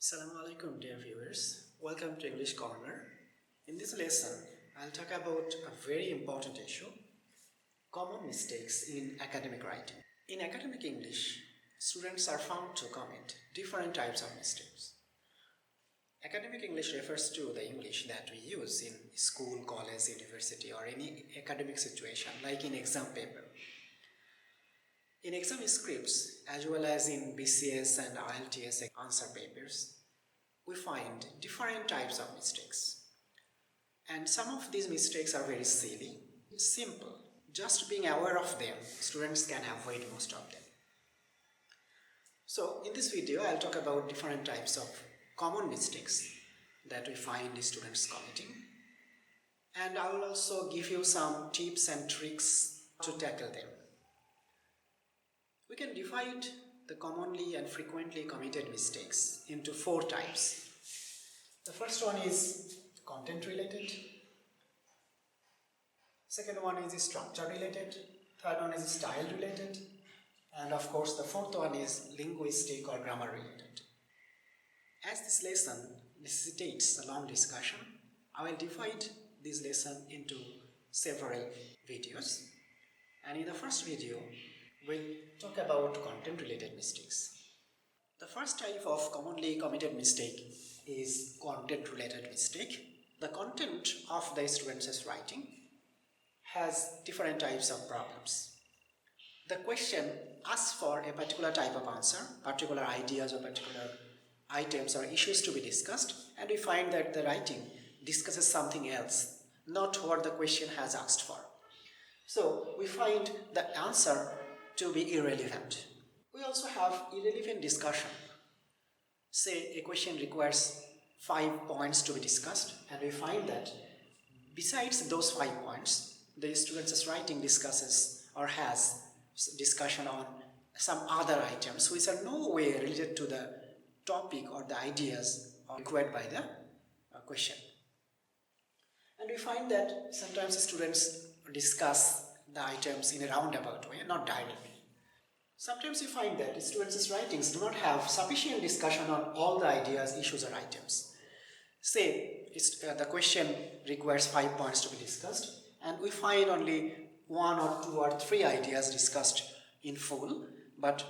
Assalamu alaikum dear viewers. Welcome to English Corner. In this lesson, I'll talk about a very important issue, common mistakes in academic writing. In academic English, students are found to commit different types of mistakes. Academic English refers to the English that we use in school, college, university or any academic situation like in exam paper. In exam scripts as well as in BCS and IELTS answer papers, we find different types of mistakes. And some of these mistakes are very silly, simple. Just being aware of them, students can avoid most of them. So in this video, I'll talk about different types of common mistakes that we find students committing. And I will also give you some tips and tricks to tackle them. We can divide the commonly and frequently committed mistakes into 4 types. The first one is content related. Second one is structure related. Third one is style related. And of course the fourth one is linguistic or grammar related. As this lesson necessitates a long discussion, I will divide this lesson into several videos. And in the first video, we'll talk about content related mistakes. The first type of commonly committed mistake is content related mistake. The content of the student's writing has different types of problems. The question asks for a particular type of answer, particular ideas or particular items or issues to be discussed, and we find that the writing discusses something else, not what the question has asked for. So we find the answer to be irrelevant. We also have irrelevant discussion. Say a question requires 5 points to be discussed, and we find that besides those 5 points, the student's writing discusses or has discussion on some other items which are no way related to the topic or the ideas required by the question. And we find that sometimes students discuss the items in a roundabout way, not directly. Sometimes we find that students' writings do not have sufficient discussion on all the ideas, issues or items. Say the question requires 5 points to be discussed, and we find only 1 or 2 or 3 ideas discussed in full, but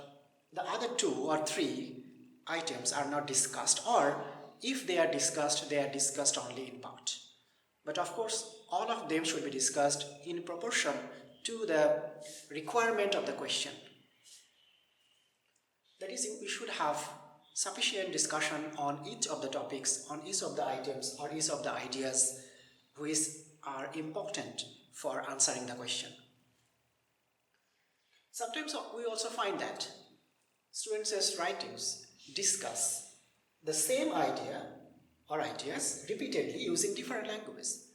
the other 2 or 3 items are not discussed, or if they are discussed only in part. But of course, all of them should be discussed in proportion to the requirement of the question. That is, we should have sufficient discussion on each of the topics, on each of the items or each of the ideas which are important for answering the question. Sometimes we also find that students' writings discuss the same idea or ideas repeatedly using different languages.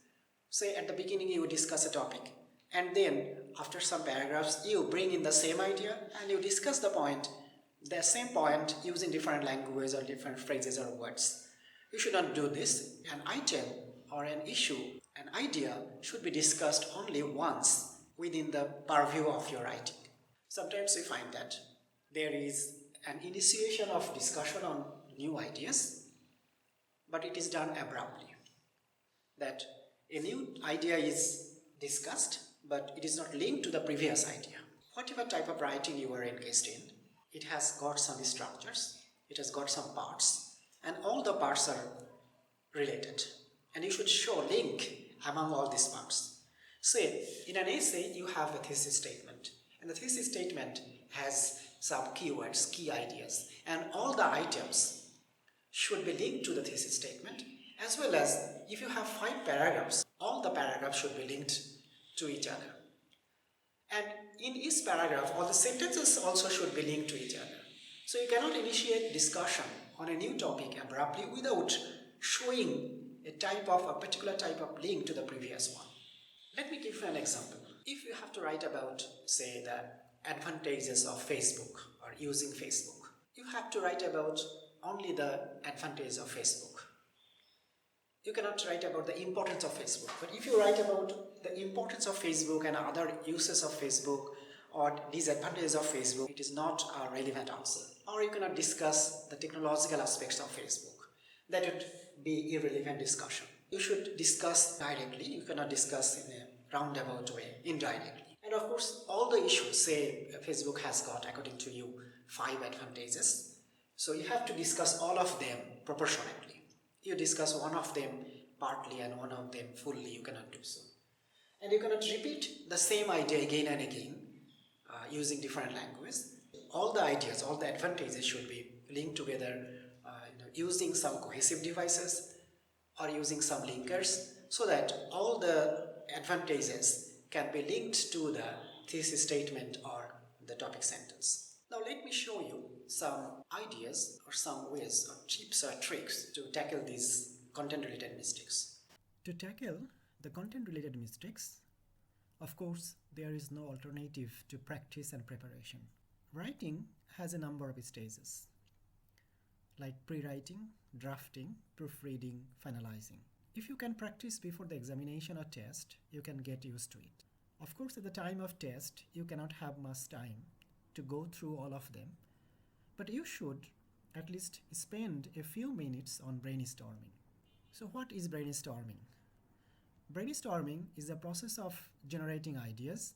Say at the beginning you discuss a topic, and then after some paragraphs you bring in the same idea and you discuss the same point using different languages or different phrases or words. You should not do this. An item or an issue, an idea should be discussed only once within the purview of your writing. Sometimes we find that there is an initiation of discussion on new ideas, but it is done abruptly. That a new idea is discussed, but it is not linked to the previous idea. Whatever type of writing you are engaged in, it has got some structures, it has got some parts, and all the parts are related. And you should show link among all these parts. Say, in an essay, you have a thesis statement, and the thesis statement has some keywords, key ideas, and all the items should be linked to the thesis statement, as well as if you have 5 paragraphs, all the paragraphs should be linked to each other. And in each paragraph, all the sentences also should be linked to each other. So you cannot initiate discussion on a new topic abruptly without showing a particular type of link to the previous one. Let me give you an example. If you have to write about, say, the advantages of Facebook or using Facebook, you have to write about only the advantage of Facebook. You cannot write about the importance of Facebook. But if you write about the importance of Facebook and other uses of Facebook, or disadvantages of Facebook, it is not a relevant answer. Or you cannot discuss the technological aspects of Facebook. That would be irrelevant discussion. You should discuss directly. You cannot discuss in a roundabout way, indirectly. And of course, all the issues, say Facebook has got, according to you, 5 advantages. So you have to discuss all of them proportionately. You discuss one of them partly and one of them fully, you cannot do so. And you cannot repeat the same idea again and again using different language. All the ideas, all the advantages should be linked together using some cohesive devices or using some linkers, so that all the advantages can be linked to the thesis statement or the topic sentence. Now let me show you some ideas or some ways or tips or tricks to tackle these content-related mistakes. To tackle the content-related mistakes, of course, there is no alternative to practice and preparation. Writing has a number of stages, like pre-writing, drafting, proofreading, finalizing. If you can practice before the examination or test, you can get used to it. Of course, at the time of test, you cannot have much time to go through all of them, but you should at least spend a few minutes on brainstorming. So what is brainstorming? Brainstorming is the process of generating ideas,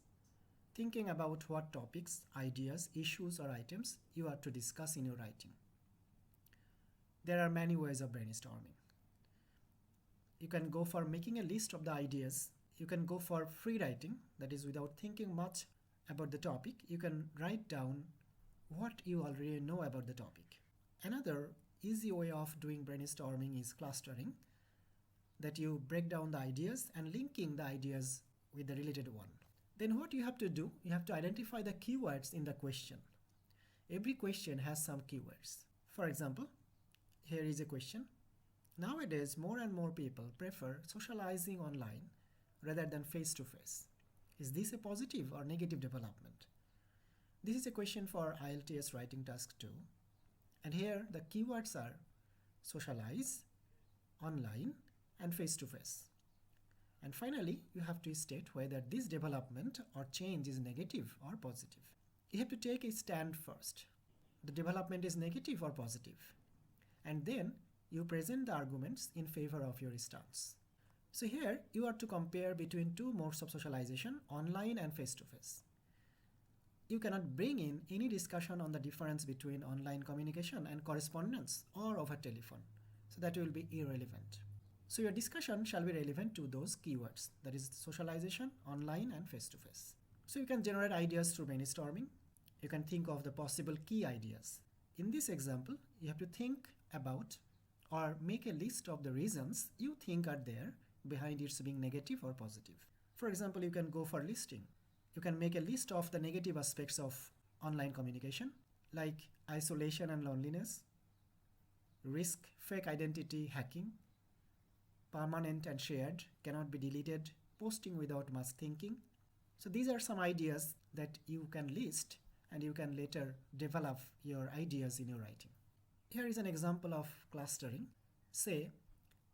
thinking about what topics, ideas, issues, or items you are to discuss in your writing. There are many ways of brainstorming. You can go for making a list of the ideas. You can go for free writing, that is without thinking much about the topic. You can write down what you already know about the topic. Another easy way of doing brainstorming is clustering, that you break down the ideas and linking the ideas with the related one. Then what you have to do, you have to identify the keywords in the question. Every question has some keywords. For example, here is a question. Nowadays, more and more people prefer socializing online rather than face-to-face. Is this a positive or negative development? This is a question for IELTS writing task 2. And here the keywords are socialize, online, and face-to-face. And finally, you have to state whether this development or change is negative or positive. You have to take a stand first. The development is negative or positive. And then you present the arguments in favor of your stance. So here you are to compare between two modes of socialization, online and face-to-face. You cannot bring in any discussion on the difference between online communication and correspondence or over telephone. So that will be irrelevant. So your discussion shall be relevant to those keywords, that is socialization, online and face-to-face. So you can generate ideas through brainstorming. You can think of the possible key ideas. In this example, you have to think about or make a list of the reasons you think are there behind its being negative or positive. For example, you can go for listing. You can make a list of the negative aspects of online communication, like isolation and loneliness, risk, fake identity, hacking, permanent and shared, cannot be deleted, posting without much thinking. So these are some ideas that you can list and you can later develop your ideas in your writing. Here is an example of clustering. Say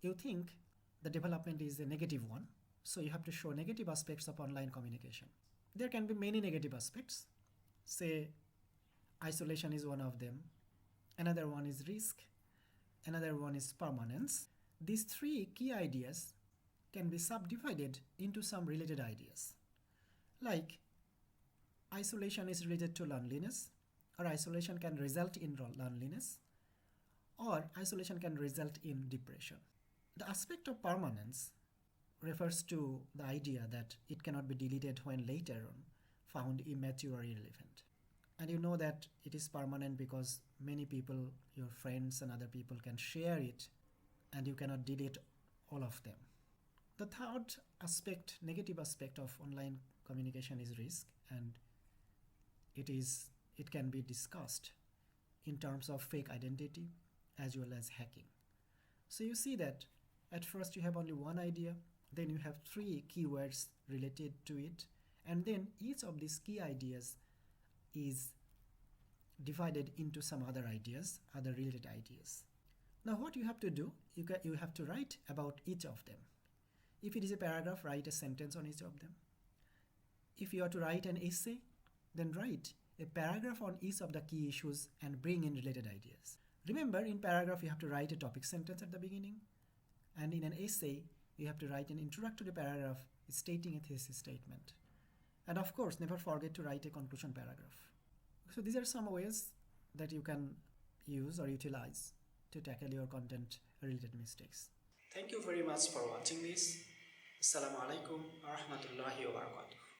you think the development is a negative one, so you have to show negative aspects of online communication. There can be many negative aspects. Say isolation is one of them, another one is risk, another one is permanence. These three key ideas can be subdivided into some related ideas. Like isolation is related to loneliness, or isolation can result in loneliness, or isolation can result in depression. The aspect of permanence refers to the idea that it cannot be deleted when later on found immature or irrelevant. And you know that it is permanent because many people, your friends and other people, can share it and you cannot delete all of them. The third aspect, negative aspect of online communication is risk, and it can be discussed in terms of fake identity as well as hacking. So you see that at first you have only one idea, then you have three keywords related to it, and then each of these key ideas is divided into some other ideas, other related ideas. Now what you have to do, you have to write about each of them. If it is a paragraph, write a sentence on each of them. If you are to write an essay, Then write a paragraph on each of the key issues and bring in related ideas. Remember, in paragraph you have to write a topic sentence at the beginning, and in an essay you have to write an introductory paragraph stating a thesis statement. And of course, never forget to write a conclusion paragraph. So these are some ways that you can use or utilize to tackle your content related mistakes. Thank you very much for watching this. Assalamu alaikum wa rahmatullahi wa barakatuh.